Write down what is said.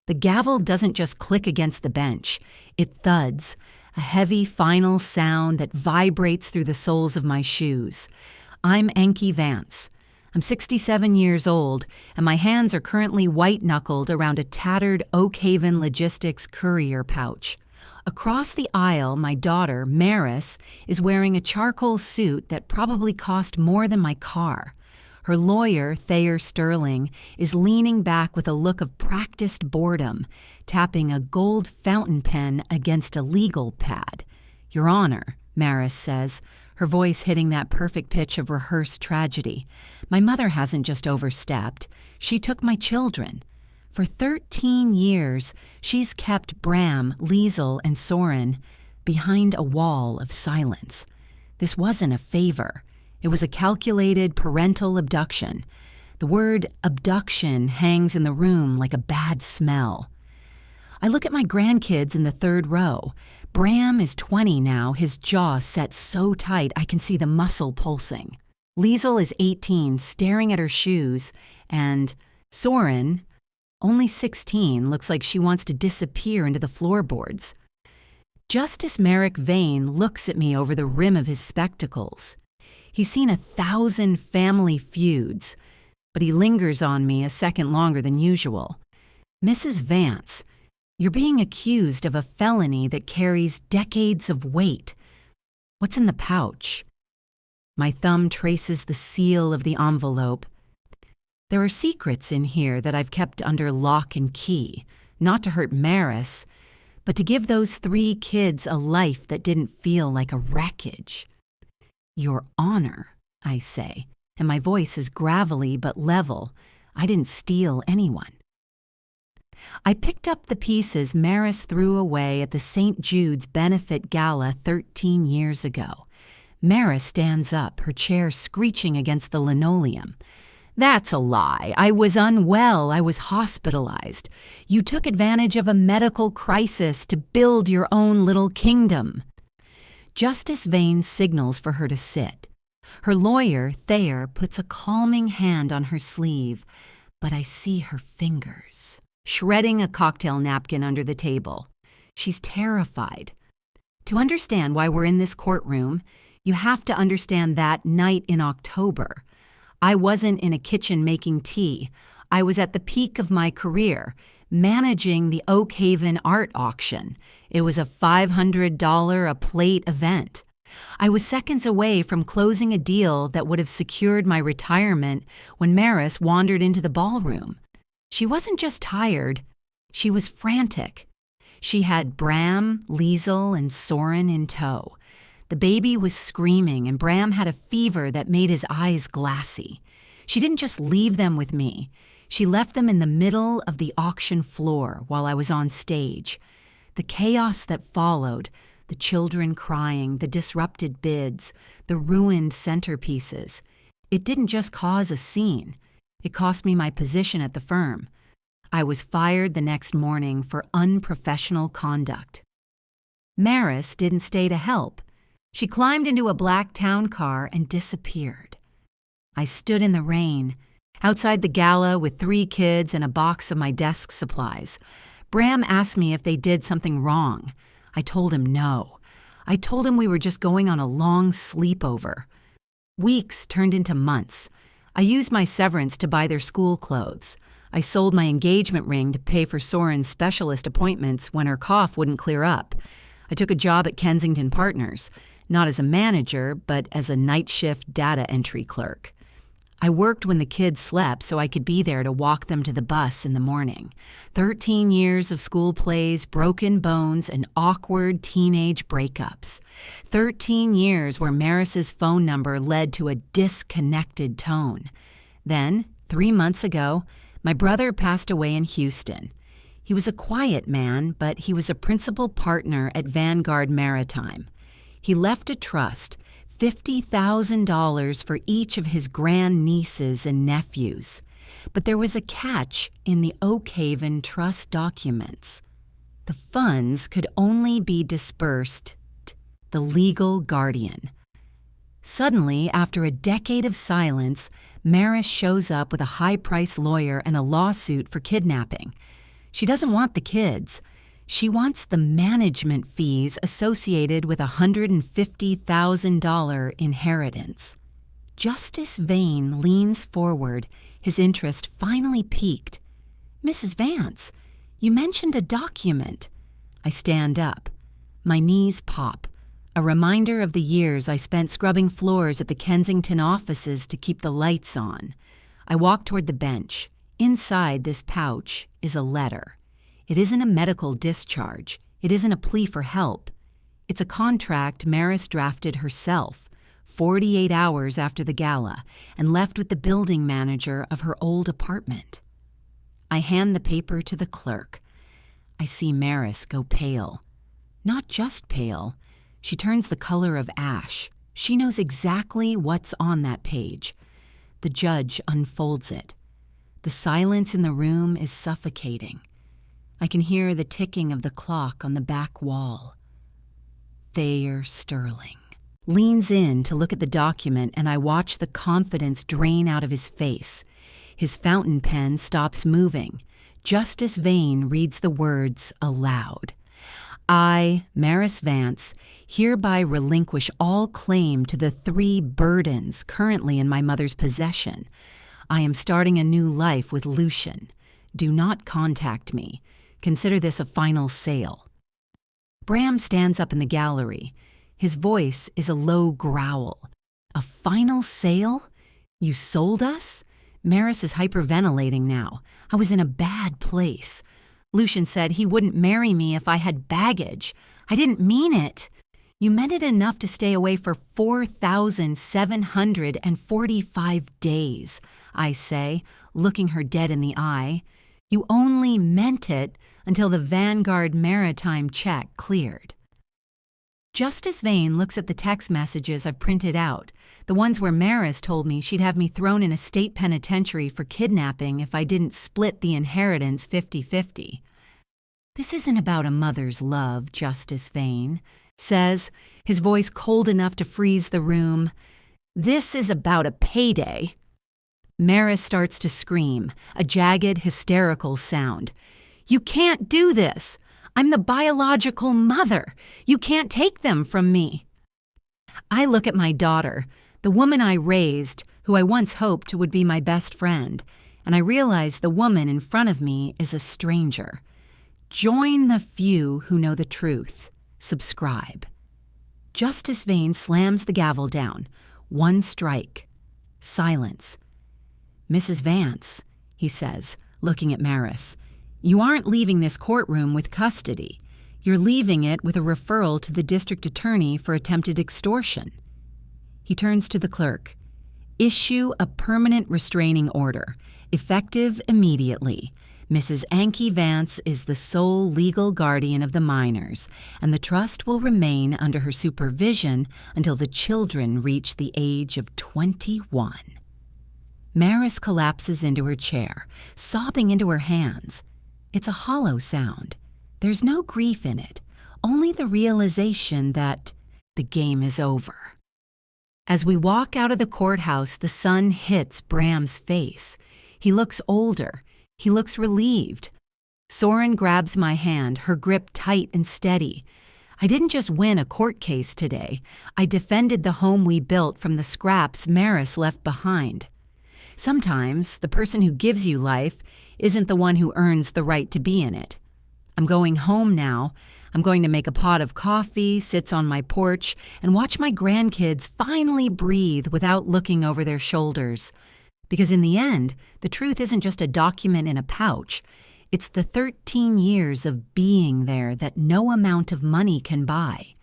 The gavel doesn't just click against the bench. It thuds, a heavy final sound that vibrates through the soles of my shoes. I'm Anke Vance. I'm 67 years old, and my hands are currently white-knuckled around a tattered Oakhaven logistics courier pouch. Across the aisle, my daughter, Maris, is wearing a charcoal suit that probably cost more than my car. Her lawyer, Thayer Sterling, is leaning back with a look of practiced boredom, tapping a gold fountain pen against a legal pad. "Your Honor," Maris says, her voice hitting that perfect pitch of rehearsed tragedy. "My mother hasn't just overstepped. She took my children. For 13 years, she's kept Bram, Liesel, and Soren behind a wall of silence. This wasn't a favor. It was a calculated parental abduction. The word abduction hangs in the room like a bad smell. I look at my grandkids in the third row. Bram is 20 now, his jaw set so tight I can see the muscle pulsing. Liesel is 18, staring at her shoes, and Soren, only 16, looks like she wants to disappear into the floorboards. Justice Merrick Vane looks at me over the rim of his spectacles. He's seen 1,000 family feuds, but he lingers on me a second longer than usual. "Mrs. Vance, you're being accused of a felony that carries decades of weight. What's in the pouch?" My thumb traces the seal of the envelope. "There are secrets in here that I've kept under lock and key, not to hurt Maris, but to give those 3 kids a life that didn't feel like a wreckage." "Your Honor," I say, and my voice is gravelly but level. I didn't steal anyone. I picked up the pieces Maris threw away at the St. Jude's benefit gala 13 years ago. Maris stands up, her chair screeching against the linoleum. "That's a lie. I was unwell. I was hospitalized. You took advantage of a medical crisis to build your own little kingdom." Justice Vane signals for her to sit. Her lawyer, Thayer, puts a calming hand on her sleeve, but I see her fingers, shredding a cocktail napkin under the table. She's terrified. To understand why we're in this courtroom, you have to understand that night in October. I wasn't in a kitchen making tea. I was at the peak of my career, managing the Oakhaven art auction. It was a $500 a plate event. I was seconds away from closing a deal that would have secured my retirement when Maris wandered into the ballroom. She wasn't just tired, she was frantic. She had Bram, Liesel, and Soren in tow. The baby was screaming, and Bram had a fever that made his eyes glassy. She didn't just leave them with me. She left them in the middle of the auction floor while I was on stage. The chaos that followed, the children crying, the disrupted bids, the ruined centerpieces, it didn't just cause a scene. It cost me my position at the firm. I was fired the next morning for unprofessional conduct. Maris didn't stay to help. She climbed into a black town car and disappeared. I stood in the rain, outside the gala with 3 kids and a box of my desk supplies. Bram asked me if they did something wrong. I told him no. I told him we were just going on a long sleepover. Weeks turned into months. I used my severance to buy their school clothes. I sold my engagement ring to pay for Soren's specialist appointments when her cough wouldn't clear up. I took a job at Kensington Partners, not as a manager, but as a night shift data entry clerk. I worked when the kids slept so I could be there to walk them to the bus in the morning. 13 years of school plays, broken bones, and awkward teenage breakups. 13 years where Maris's phone number led to a disconnected tone. Then, 3 months ago, my brother passed away in Houston. He was a quiet man, but he was a principal partner at Vanguard Maritime. He left a trust, $50,000 for each of his grandnieces and nephews. But there was a catch in the Oakhaven trust documents. The funds could only be dispersed to the legal guardian. Suddenly, after a decade of silence, Maris shows up with a high-priced lawyer and a lawsuit for kidnapping. She doesn't want the kids. She wants the management fees associated with a $150,000 inheritance. Justice Vane leans forward, his interest finally piqued. "Mrs. Vance, you mentioned a document." I stand up. My knees pop, a reminder of the years I spent scrubbing floors at the Kensington offices to keep the lights on. I walk toward the bench. Inside this pouch is a letter. It isn't a medical discharge. It isn't a plea for help. It's a contract Maris drafted herself, 48 hours after the gala, and left with the building manager of her old apartment. I hand the paper to the clerk. I see Maris go pale. Not just pale. She turns the color of ash. She knows exactly what's on that page. The judge unfolds it. The silence in the room is suffocating. I can hear the ticking of the clock on the back wall. Thayer Sterling leans in to look at the document, and I watch the confidence drain out of his face. His fountain pen stops moving. Justice Vane reads the words aloud. "I, Maris Vance, hereby relinquish all claim to the 3 burdens currently in my mother's possession. I am starting a new life with Lucian. Do not contact me. Consider this a final sale." Bram stands up in the gallery. His voice is a low growl. "A final sale? You sold us?" Maris is hyperventilating now. "I was in a bad place. Lucian said he wouldn't marry me if I had baggage. I didn't mean it. You meant it enough to stay away for 4,745 days, I say, looking her dead in the eye. You only meant it until the Vanguard Maritime check cleared." Justice Vane looks at the text messages I've printed out, the ones where Maris told me she'd have me thrown in a state penitentiary for kidnapping if I didn't split the inheritance 50-50. "This isn't about a mother's love," Justice Vane says, his voice cold enough to freeze the room. "This is about a payday." Maris starts to scream, a jagged, hysterical sound. "You can't do this! I'm the biological mother! You can't take them from me!" I look at my daughter, the woman I raised, who I once hoped would be my best friend, and I realize the woman in front of me is a stranger. Join the few who know the truth. Subscribe. Justice Vane slams the gavel down. One strike. Silence. "Mrs. Vance," he says, looking at Maris, "you aren't leaving this courtroom with custody. You're leaving it with a referral to the district attorney for attempted extortion." He turns to the clerk. "Issue a permanent restraining order, effective immediately. Mrs. Anke Vance is the sole legal guardian of the minors, and the trust will remain under her supervision until the children reach the age of 21. Maris collapses into her chair, sobbing into her hands. It's a hollow sound. There's no grief in it, only the realization that the game is over. As we walk out of the courthouse, the sun hits Bram's face. He looks older. He looks relieved. Soren grabs my hand, her grip tight and steady. I didn't just win a court case today. I defended the home we built from the scraps Maris left behind. Sometimes the person who gives you life isn't the one who earns the right to be in it. I'm going home now. I'm going to make a pot of coffee, sit on my porch, and watch my grandkids finally breathe without looking over their shoulders. Because in the end, the truth isn't just a document in a pouch. It's the 13 years of being there that no amount of money can buy.